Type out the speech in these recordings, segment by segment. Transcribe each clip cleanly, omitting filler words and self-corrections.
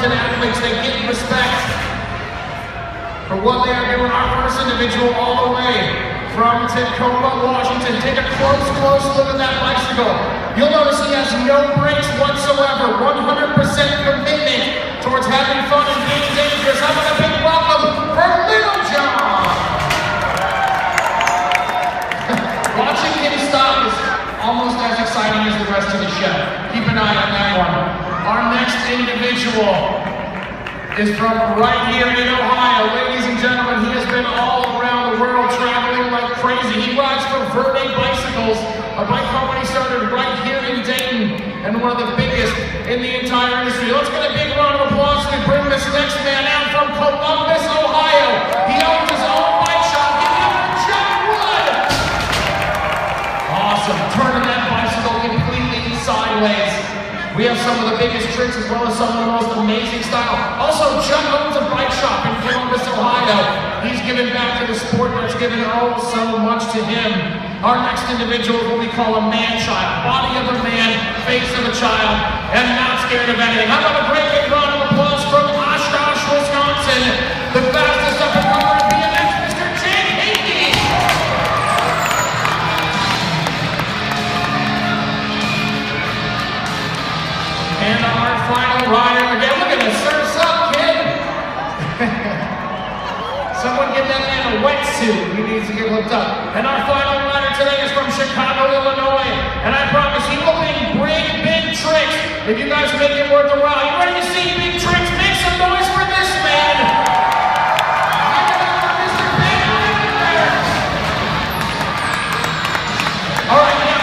talented athletes. They get respect for what they are doing. Our first individual all the way from Tacoma, Washington. Take a close look at that bicycle. You'll notice he has no brakes whatsoever. 100% commitment towards having fun and being dangerous. How about a big welcome for Little John? Watching him stop is almost as exciting as the rest of the show. Keep an eye on that one. Our next individual is from right here in Ohio. Ladies and gentlemen, he has been all around the world traveling like crazy. He rides for Verde Bicycles, a bike company started right here in Dayton and one of the biggest in the entire industry. Let's get a big round of applause to bring this next man out from Columbus, Ohio. He owns his own bike shop. Give it up for John Wood. Awesome. Turning that bicycle completely sideways. We have some of the biggest tricks as well as some of the most amazing style. Also, Chuck owns a bike shop in Columbus, Ohio. He's given back to the sport that's given oh so much to him. Our next individual is what we call a man-child. Body of a man, face of a child, and not scared of anything. How about a great big round of applause from Oshkosh, Wisconsin, the fastest up and comer in BMX, Mr. Jake Hickey. And our final rider, again, look at this, surf's up, kid. Someone give that man a wetsuit. He needs to get hooked up. And our final rider today is from Chicago, Illinois. And I promise he will bring big tricks if you guys make it worth a while. You ready to see big tricks? Make some noise for this man. Mr. Big Rider. All right, now,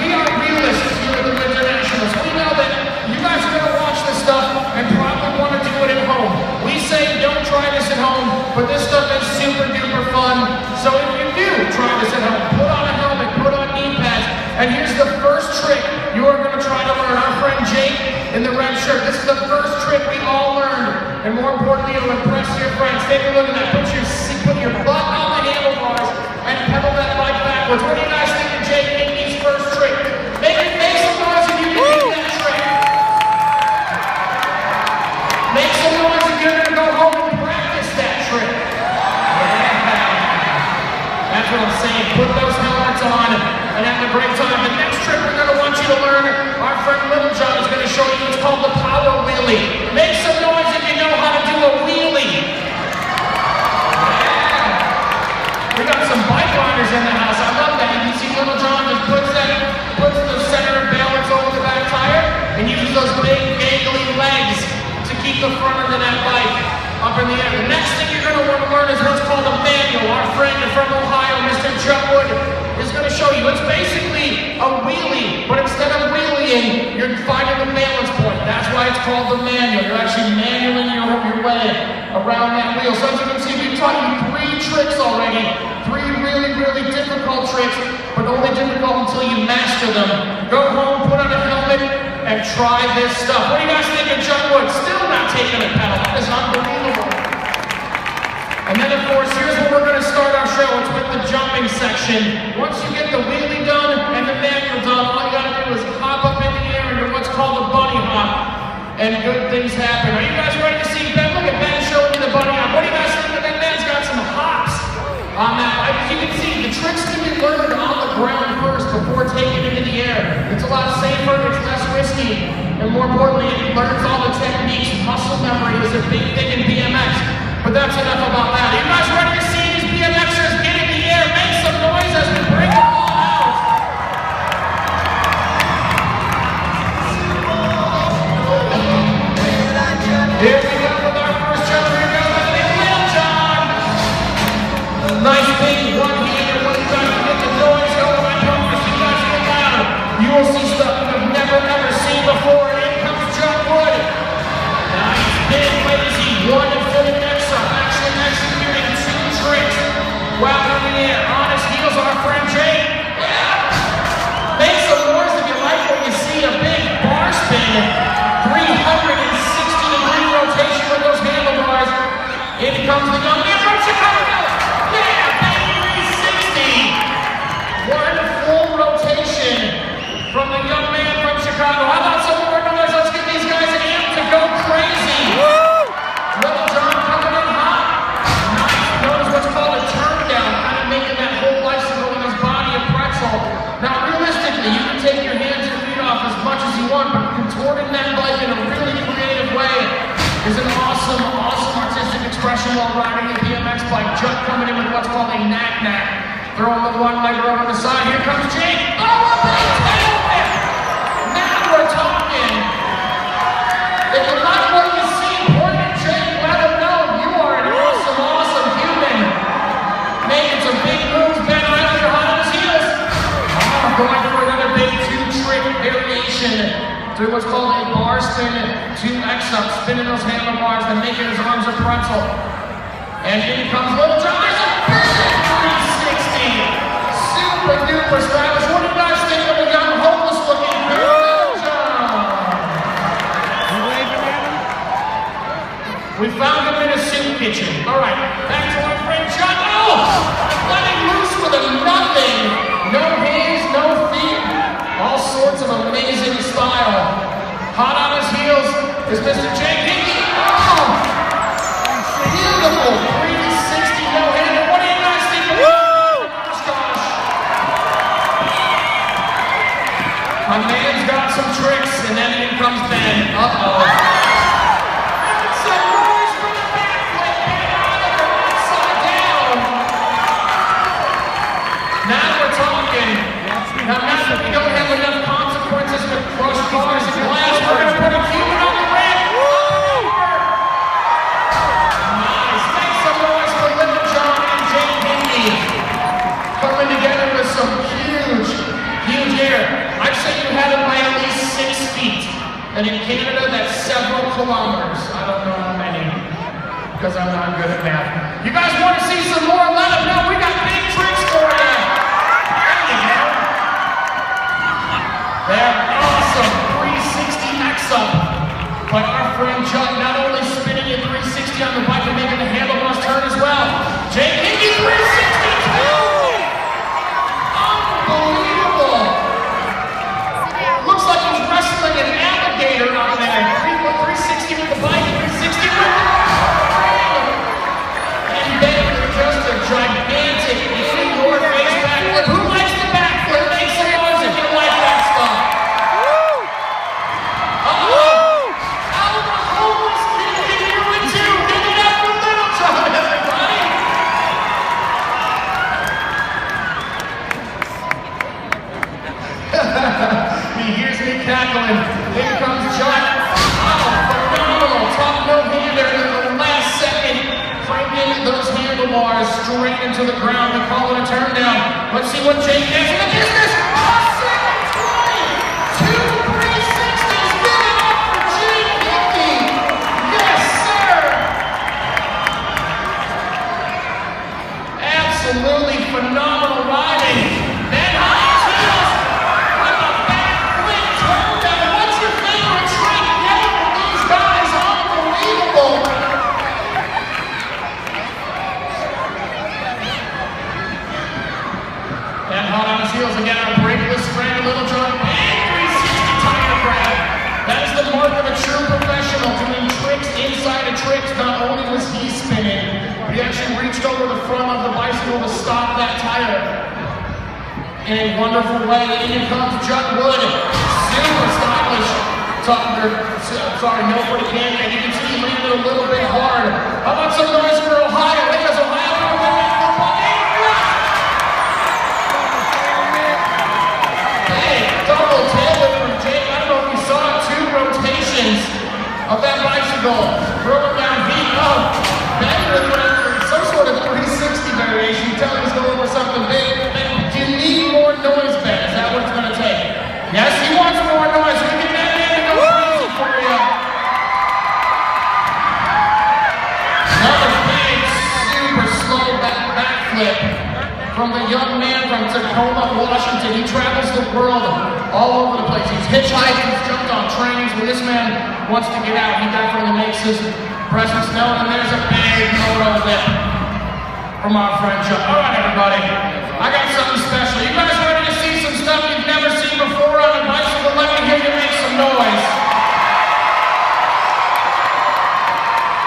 we are realists here at the Internationals. We know that you guys are going to watch this stuff and probably want to do it at home. We say don't try this at home, but this stuff is super duper fun. So if you do try this at home, put on a helmet, put on knee pads, and here's the first trick you are going to try to learn. Our friend Jake in the red shirt, this is the first trick we all learned, and more importantly, it'll impress your friends. Take a look at that. Put your butt on the handlebars and pedal that bike backwards. What do you guys think of Jake Hickey's first trick? Make some noise if you can do that trick. Make some noise if you're going to go home and practice that trick. Yeah. That's what I'm saying. Put those helmets on and have a great time. The next trick we're going to want you to learn, our friend Little John is going to show you. It's called the power wheelie. Make some noise if you know how to do a wheelie. Yeah. We got some bike riders in the house. I love that. You can see Little John just puts the center of balance over the back tire and uses those big gangly legs to keep the front end of that bike up in the air. The next thing you're going to want to learn is what's called a manual. Our friend from Ohio, Mr. Chuck Wood, is going to show you. It's basically a wheelie, but instead of wheeling, you're finding the balance point. That's why it's called the manual. You're actually manualing your way around that wheel. So as you can see, we've taught you 3 tricks already. 3 really, really difficult tricks, but only difficult until you master them. Go home, put on a helmet, and try this stuff. What do you guys think of Chuck Wood? Still not taking a pedal. That is unbelievable. And then, of course, here's where we're going to start our show. It's with the jumping section. Once you get the wheelie done and the manual done, all you got to do is hop up in the air and do what's called a bunny hop, and good things happen. Are you guys ready to see Ben? Look at Ben showing you the bunny hop. What do you guys think of that? Ben's got some hops on that. As you can see, the tricks can be learned on the ground first before taking it into the air. It's a lot safer, it's less risky, and more importantly, it learns all the techniques. Muscle memory is a big thing in BMX. But that's enough about that. Are you guys ready to see these BMXers get in the air? Make some noise as we bring them all out. Here we go with our first jumper. Here goes Little John. Nice big one-hander. When you guys get the noise going, I promise you guys get loud. You will see stuff you have never, ever seen before. And in comes Chuck Wood. Nice big lazy one-footed extra. Actually executing 2 tricks while in the air. On his heels, our friend Jake. Yeah. Make some noise if you like when you see a big bar spin. 360-degree rotation with those handlebars. In comes the young man from Chicago. Yeah, baby, 360. One full rotation from the young man from Chicago. How about some more noise? Let's get these guys amped to go crazy. while riding the BMX bike. Judd coming in with what's called a knack-knack. Throwing the one leg over the side. Here comes Jake. Oh, a big tail whip! Now we're talking. If you like what you see, point at Jake. Let him know you are an awesome, awesome human. Making some big moves. Ben Islander hot on his heels. Going for another big two-trick variation through what's called a bar spin 2X-up, spinning those handlebars and making his arms a pretzel. And in comes Little John. There's a big 360. Super duper stylish. What do you guys think of the young homeless looking Little John? You waving at him? We found him in a soup kitchen. All right, back to our friend John. Oh! Letting loose with a nothing. No hands, no feet. All sorts of amazing style. Hot on his heels is Mr. Jake Hickey. Oh! Beautiful 360 no-hander. What do you guys think of that? Gosh. My man's got some tricks, and then in comes Ben. Uh-oh. Some noise for the backflip. Get out of there, upside down. Now we're talking. Now that we don't have enough consequences with crushed bars and glass, we're going to put a Cuban on the rim. Nice. Make some noise for Little John and Jake Hickey. Coming together with some huge, huge air. I'd say you had it by at least 6 feet. And in Canada, that's several kilometers. I don't know how many, because I'm not good at math. You guys want to see some more? Let them know. We got big tricks for you. That awesome 360 X-up by our friend Judd, not only spinning in 360 on the bike, but making the handlebars turn as well. Jake Hickey 362! Unbelievable! Looks like he's wrestling an alligator on there. 360 with the bike, 360 with the ring. And then just a gigantic in-your-face backflip. Who likes the backflip? Make some noise if you like that stuff. He hears me cackling. Here comes Judd. Oh, phenomenal. Top no-hander in the last second. Cranking those handlebars straight into the ground. We call it a turn down. Let's see what Jake has in the business. A 720. 2 360s. Give it up for Jake Hickey. Yes, sir. Absolutely phenomenal riding. Ben Hines heels. Hot on his heels again, our breakless friend, Little John, and 360 tire grab. That is the mark of a true professional, doing tricks inside of tricks. Not only was he spinning, but he actually reached over the front of the bicycle to stop that tire. In a wonderful way, in comes Judd Wood. Super stylish. Sorry, no for the canyon. You can see he landed a little bit hard. How about some noise for Ohio? Because Ohio for the women football game. Double tail whip from Jake. I don't know if you saw 2 rotations of that bicycle. Throwing down heat. Oh, Ben really went for some sort of 360 variation. You tell him he's going for something big. Do you need more noise, Ben? Is that what it's going to take? Yes, he wants more noise. We can get that man to go crazy for you. Another big, super slow backflip from the young man from Tacoma, Washington. He travels the world all over the place. He's hitchhiked, he's jumped on trains. When this man wants to get out, he definitely makes his presence known. And there's a big moto whip from our friend Judd. All right, everybody. I got something special. You guys ready to see some stuff you've never seen before on a bicycle? Let me hear you make some noise.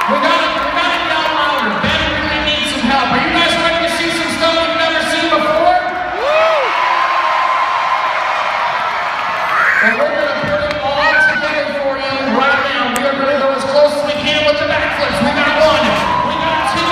We got it down louder. Ben really needs some help. Are you guys ready to see some stuff you've never seen before? And we're going to put it all together for you right now. We are going to go as close as we can with the backflips. We got 1, we got 2,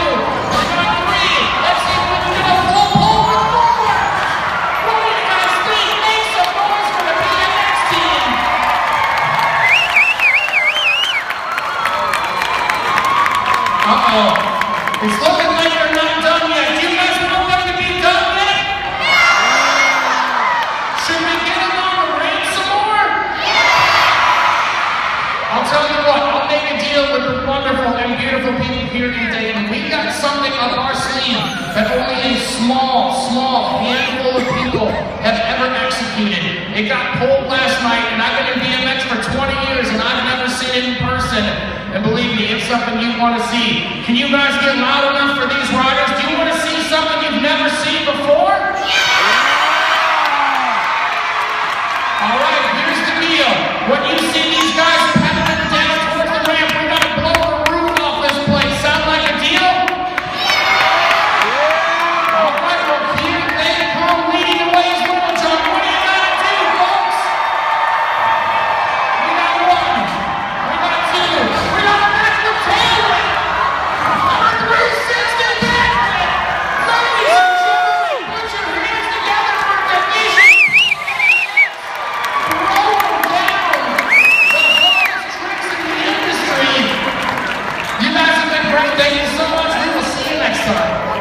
tell you what, I'll make a deal with the wonderful and beautiful people here today, and we got something up our sleeve that only a small handful of people have ever executed. It got pulled last night, and I've been in BMX for 20 years, and I've never seen it in person. And believe me, it's something you want to see. Can you guys get loud enough for these riders? Do you want to see something you've never seen before? All right, here's the deal. When you see these guys pedaling down towards the ramp, we're going to blow the roof off this place. Sound like a deal? All right, well, here they come leading the way as well, John. What do you got to do, folks? We got one. We got two. We got a maximum tailwind. A 360 backflip. Ladies and gentlemen, put your hands together for Division. Throwing down the hardest tricks in the industry. You guys have been great. Thank you so much. We will see you next time.